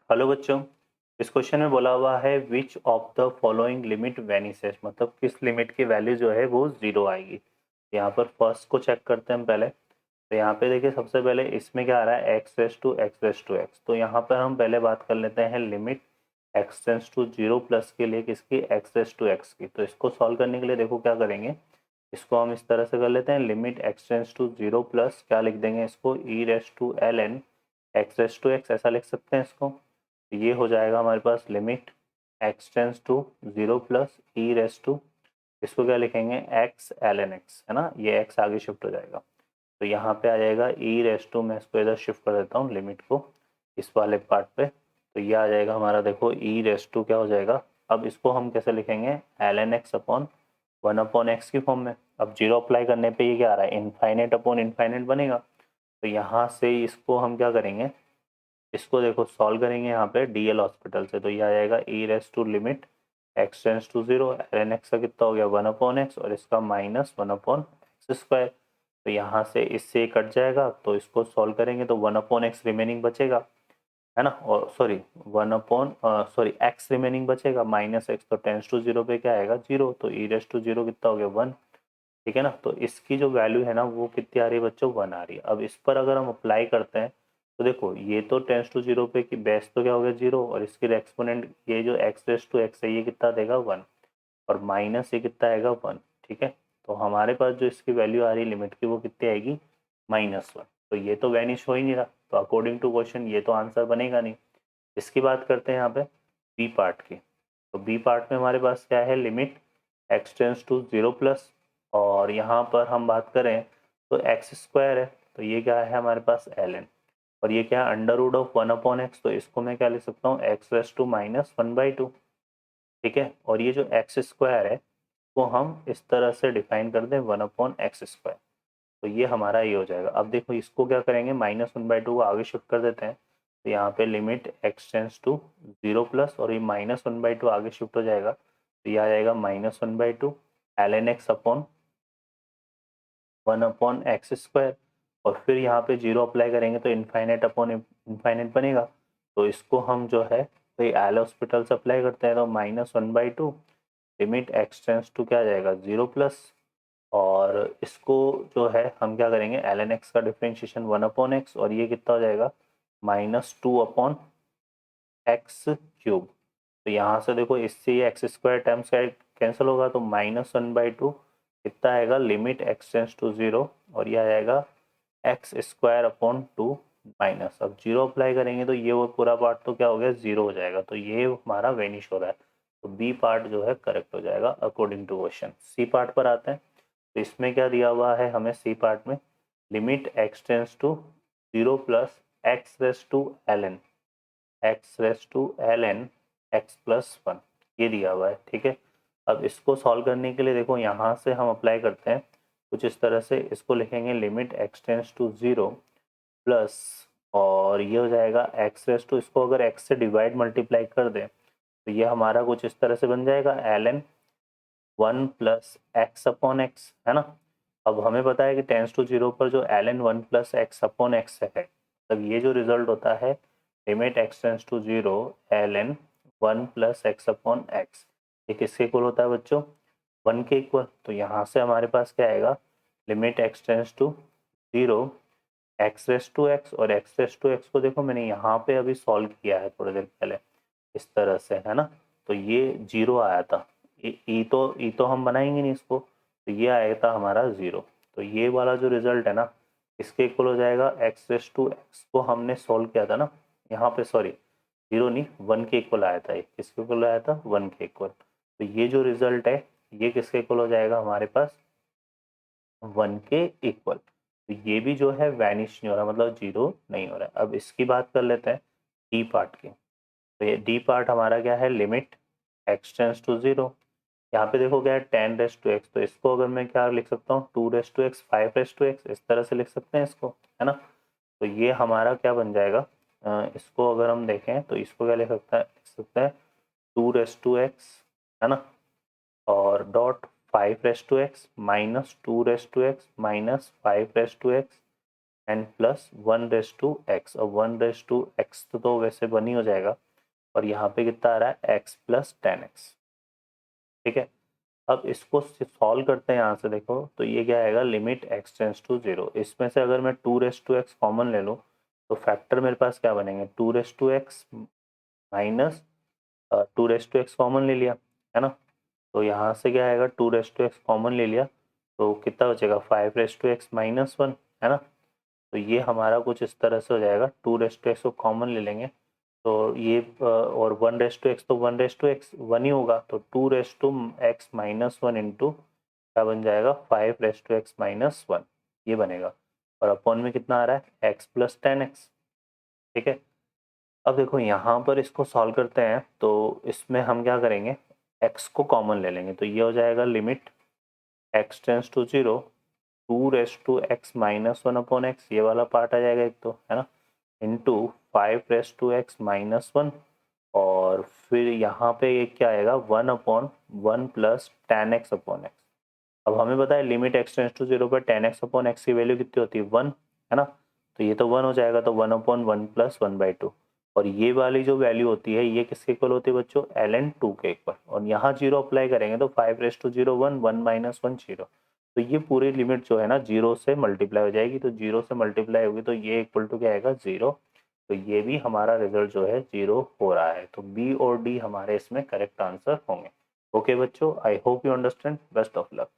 Hello बच्चों, इस question में बोला हुआ है which of the following limit vanishes, मतलब किस लिमिट की वैल्यू जो है वो जीरो आएगी। यहाँ पर फर्स्ट को चेक करते हैं हम पहले। तो यहाँ पे देखिए सबसे पहले इसमें क्या आ रहा है X raise to X raise to X. तो यहाँ पर हम पहले बात कर लेते हैं limit x tends to zero plus के लिए किसकी, एक्स रेस टू एक्स की। तो इसको सॉल्व करने के लिए देखो क्या करेंगे, इसको हम इस तरह से कर लेते हैं limit x tends to zero plus क्या लिख देंगे इसको, E raise to L N x raise to X, ऐसा लिख सकते हैं इसको। तो ये हो जाएगा हमारे पास limit x tends to zero plus E raise to, इसको क्या लिखेंगे एक्स एल एन एक्स, है ना, ये एक्स आगे शिफ्ट हो जाएगा। तो यहाँ पे आ जाएगा ई रेस टू, मैं इसको इधर शिफ्ट कर देता हूँ लिमिट को इस वाले पार्ट पे। तो ये आ जाएगा हमारा, देखो ई रेस टू क्या हो जाएगा। अब इसको हम कैसे लिखेंगे, L N X upon one upon X की फॉर्म में। अब जीरो अप्लाई करने पे ये क्या आ रहा है, इनफाइनेट अपॉन इनफाइनेट बनेगा। तो यहाँ से इसको हम क्या करेंगे, इसको देखो सॉल्व करेंगे यहाँ पे डीएल हॉस्पिटल से। तो ये आ जाएगा E raise to limit x tends to zero, N X का कितना हो गया वन अपॉन एक्स और इसका minus one upon X square. तो यहाँ से इससे कट जाएगा, तो इसको सॉल्व करेंगे तो वन अपॉन एक्स रिमेनिंग बचेगा, है ना, और sorry one upon sorry x remaining बचेगा माइनस एक्स, तो टेंस टू जीरो पे क्या आएगा जीरो, तो ई रेस टू जीरो कितना हो गया वन। ठीक है ना, तो इसकी जो वैल्यू है ना वो कितनी आ रही है बच्चों, वन आ रही है। अब इस पर अगर हम अप्लाई करते हैं तो देखो ये तो टेंस टू जीरो पे की बेस तो क्या हो गया जीरो, और इसकी एक्सपोनेंट ये जो एक्स रेस टू एक्स है ये कितना देगा वन, और माइनस ये कितना आएगा वन। ठीक है, तो हमारे पास जो इसकी वैल्यू आ रही है लिमिट की वो कितनी आएगी माइनस वन। तो ये तो वैनिश हो ही नहीं रहा, तो अकॉर्डिंग टू क्वेश्चन ये तो आंसर बनेगा नहीं। इसकी बात करते हैं यहाँ पे बी पार्ट की। तो बी पार्ट में हमारे पास क्या है, limit x tends to zero plus, और यहाँ पर हम बात करें तो एक्स स्क्वायर है, तो ये क्या है हमारे पास एल एन, और ये क्या है under root of one upon X, तो इसको मैं क्या लिख सकता हूँ X raise to minus one by two. ठीक है, और ये जो एक्स स्क्वायर है वो हम इस तरह से डिफाइन कर दें वन अपॉन एक्स स्क्वायर। तो ये हमारा ये हो जाएगा। अब देखो इसको क्या करेंगे, माइनस वन बाई टू को आगे शिफ्ट कर देते हैं। तो यहाँ पे limit x tends to zero plus, और ये माइनस वन बाई टू आगे शिफ्ट हो जाएगा, तो ये आ जाएगा minus one by two L N X upon one upon X square. और फिर यहाँ पे जीरो अप्लाई करेंगे तो इनफाइनेट अपॉन इनफाइनेट बनेगा। तो इसको हम जो है तो ये एल हॉस्पिटल से अप्लाई करते हैं, तो minus one by two limit x tends to क्या आ जाएगा जीरो प्लस, और इसको जो है हम क्या करेंगे एल एन एक्स का डिफ्रेंशिएशन वन अपॉन एक्स, और ये कितना हो जाएगा minus two upon x cube. तो यहाँ से देखो इससे ये एक्स स्क्वायर टर्म्स कैंसिल होगा, तो माइनस वन बाई टू कितना आएगा limit x tends to zero, और ये आ जाएगा x square upon two minus. अब जीरो अप्लाई करेंगे तो ये वो पूरा पार्ट तो क्या हो गया जीरो हो जाएगा, तो ये हमारा वेनिश हो रहा है। तो बी पार्ट जो है करेक्ट हो जाएगा according to question. C part पर आते हैं। तो इसमें क्या दिया हुआ है हमें सी पार्ट में, limit x tends to zero plus x raise to L N x raise to L N x plus one, ये दिया हुआ है। ठीक है, अब इसको सॉल्व करने के लिए देखो यहाँ से हम अप्लाई करते हैं कुछ इस तरह से, इसको लिखेंगे limit x tends to zero plus, और ये हो जाएगा एक्स रेस टू, इसको अगर एक्स से डिवाइड मल्टीप्लाई कर दें तो ये हमारा कुछ इस तरह से बन जाएगा l n one plus x upon x, है ना। अब हमें पता है कि टेंस टू जीरो पर जो l n one plus x upon x है, तब ये जो रिजल्ट होता है limit x tends to zero l n one plus x upon x, ये किसके इक्वल होता है बच्चों, वन के इक्वल। तो यहाँ से हमारे पास क्या आएगा, limit x tends to zero x raise to x, और एक्स रेस टू एक्स को देखो मैंने यहाँ पे अभी सॉल्व किया है थोड़ी देर पहले इस तरह से, है ना। तो ये जीरो आया था, ई तो हम बनाएंगे नहीं इसको, तो ये आया था हमारा जीरो। तो ये वाला जो रिजल्ट है ना इसके इक्वल हो जाएगा एक्स रेस टू एक्स को हमने सॉल्व किया था ना यहाँ पे, सॉरी जीरो नहीं वन के इक्वल आया था, ये किसके इक्वल आया था वन के इक्वल। तो ये जो रिजल्ट है ये किसके इक्वल हो जाएगा हमारे पास वन के इक्वल। तो ये भी जो है वैनिश नहीं हो रहा, मतलब जीरो नहीं हो रहा है। अब इसकी बात कर लेते हैं डी पार्ट की। तो ये डी पार्ट हमारा क्या है, limit x tends to zero, यहाँ पे देखो क्या है टेन रेस टू एक्स, तो इसको अगर मैं क्या लिख सकता हूँ two raise to x five raise to x, इस तरह से लिख सकते हैं इसको, है ना। तो ये हमारा क्या बन जाएगा, इसको अगर हम देखें तो इसको क्या लिख सकते हैं टू रेस टू एक्स, है ना, और dot five raise to x minus two raise to x minus five raise to x, n plus 1/x। अब 1/x तो वैसे 1 ही हो जाएगा, और यहाँ पे कितना आ रहा है x प्लस 10x। ठीक है, अब इसको सॉल्व करते हैं। यहाँ से देखो तो ये क्या आएगा, लिमिट x टेंस टू 0। इसमें से अगर मैं 2/x कॉमन ले लूँ तो फैक्टर मेरे पास क्या बनेंगे, 2/x माइनस 2/x कॉमन ले लिया है ना, तो यहाँ से क्या आएगा, 2/x कॉमन ले लिया तो कितना बचेगा, 5/x माइनस 1 है ना। तो ये हमारा कुछ इस तरह से हो जाएगा, 2/x को कॉमन ले लेंगे तो ये और 1/x तो 1/x 1 ही होगा, तो 2/x माइनस 1 इंटू क्या बन जाएगा, 5/x माइनस 1 ये बनेगा। और अपॉन में कितना आ रहा है, x प्लस 10x। ठीक है, अब देखो यहाँ पर इसको सॉल्व करते हैं तो इसमें हम क्या करेंगे, x को कॉमन ले लेंगे तो ये हो जाएगा limit x tends to 0 2/x minus 1 upon x, ये वाला पार्ट आ जाएगा एक तो है ना, इंटू 5/x माइनस 1, और फिर यहाँ पे ये क्या आएगा, 1/1 प्लस 10x अपॉन एक्स। अब हमें पता है लिमिट x टेंस टू 0 पर 10x अपॉन एक्स की वैल्यू कितनी होती है, 1 है ना, तो ये तो 1 हो जाएगा, तो 1/1 प्लस 1/2। और ये वाली जो वैल्यू होती है ये किसके इक्वल होती है बच्चों, ln 2 के इक्वल। और यहाँ 0 अप्लाई करेंगे तो 5/0 1 1 माइनस 1 0, तो ये पूरी लिमिट जो है ना 0 से मल्टीप्लाई हो जाएगी, तो 0 से मल्टीप्लाई होगी तो ये इक्वल टू क्या आएगा, 0। तो ये भी हमारा रिजल्ट जो है 0 हो रहा है, तो बी और डी हमारे इसमें करेक्ट आंसर होंगे। ओके बच्चों, I hope you understand, best of luck.